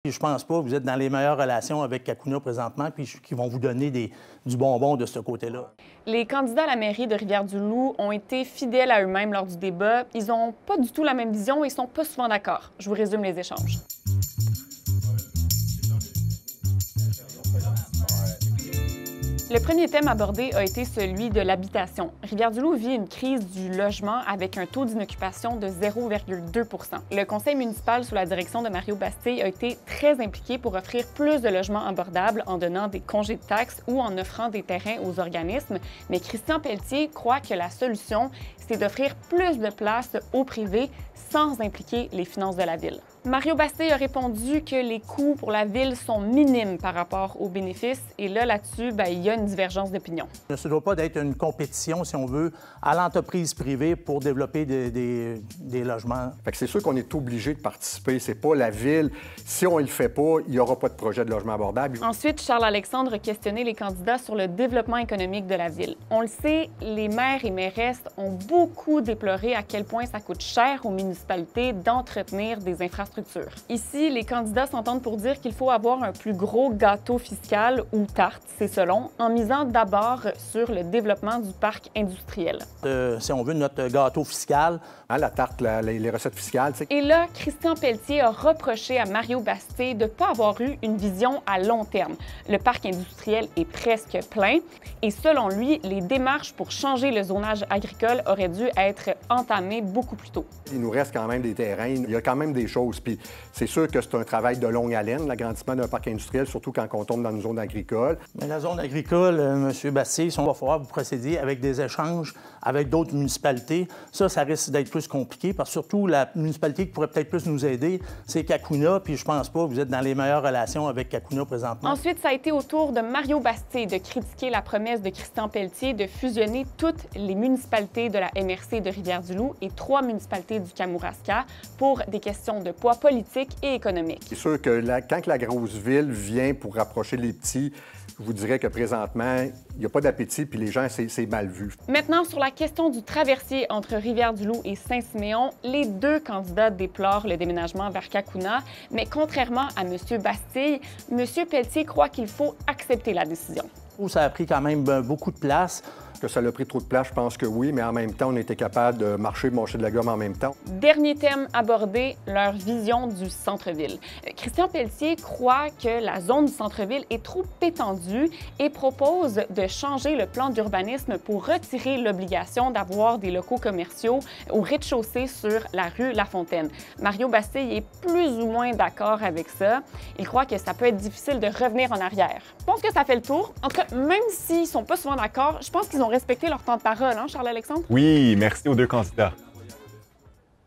Je pense pas que vous êtes dans les meilleures relations avec Cacouna présentement, puis qui vont vous donner du bonbon de ce côté-là. Les candidats à la mairie de Rivière-du-Loup ont été fidèles à eux-mêmes lors du débat. Ils n'ont pas du tout la même vision et ils sont pas souvent d'accord. Je vous résume les échanges. Le premier thème abordé a été celui de l'habitation. Rivière-du-Loup vit une crise du logement avec un taux d'inoccupation de 0,2 %. Le conseil municipal sous la direction de Mario Bastille a été très impliqué pour offrir plus de logements abordables en donnant des congés de taxes ou en offrant des terrains aux organismes. Mais Christian Pelletier croit que la solution, c'est d'offrir plus de places au privé sans impliquer les finances de la ville. Mario Bastille a répondu que les coûts pour la ville sont minimes par rapport aux bénéfices et là-dessus, il y a une divergence d'opinion. Ce ne doit pas être une compétition, si on veut, à l'entreprise privée pour développer des logements. C'est sûr qu'on est obligé de participer. C'est pas la ville. Si on ne le fait pas, il n'y aura pas de projet de logement abordable. Ensuite, Charles-Alexandre a questionné les candidats sur le développement économique de la ville. On le sait, les maires et mairesses ont beaucoup déploré à quel point ça coûte cher aux municipalités d'entretenir des infrastructures. Ici, les candidats s'entendent pour dire qu'il faut avoir un plus gros gâteau fiscal ou tarte, c'est selon, en misant d'abord sur le développement du parc industriel. Si on veut, notre gâteau fiscal. La tarte, les recettes fiscales. Et là, Christian Pelletier a reproché à Mario Bastille de ne pas avoir eu une vision à long terme. Le parc industriel est presque plein et selon lui, les démarches pour changer le zonage agricole auraient dû être entamées beaucoup plus tôt. Il nous reste quand même des terrains, il y a quand même des choses. Puis c'est sûr que c'est un travail de longue haleine, l'agrandissement d'un parc industriel, surtout quand on tombe dans une zone agricole. Mais la zone agricole, M. Bastille, on va falloir vous procéder avec des échanges avec d'autres municipalités. Ça risque d'être plus compliqué parce que surtout la municipalité qui pourrait peut-être plus nous aider, c'est Cacouna, puis je pense pas que vous êtes dans les meilleures relations avec Cacouna présentement. Ensuite, ça a été au tour de Mario Bastille de critiquer la promesse de Christian Pelletier de fusionner toutes les municipalités de la MRC de Rivière-du-Loup et 3 municipalités du Kamouraska pour des questions de poids politique et économique. C'est sûr que quand la grosse ville vient pour rapprocher les petits, je vous dirais que présentement, il n'y a pas d'appétit, puis les gens, c'est mal vu. Maintenant, sur la question du traversier entre Rivière-du-Loup et Saint-Siméon, les deux candidats déplorent le déménagement vers Cacouna, mais contrairement à M. Bastille, M. Pelletier croit qu'il faut accepter la décision. Ça a pris quand même beaucoup de place. Que ça a pris trop de place, je pense que oui, mais en même temps, on était capable de marcher de la gomme en même temps. Dernier thème abordé, leur vision du centre-ville. Christian Pelletier croit que la zone du centre-ville est trop étendue et propose de changer le plan d'urbanisme pour retirer l'obligation d'avoir des locaux commerciaux au rez-de-chaussée sur la rue La Fontaine. Mario Bastille est plus ou moins d'accord avec ça. Il croit que ça peut être difficile de revenir en arrière. Je pense que ça fait le tour. En tout cas, même s'ils ne sont pas souvent d'accord, je pense qu'ils ont respecté leur temps de parole, hein, Charles-Alexandre? Oui, merci aux deux candidats.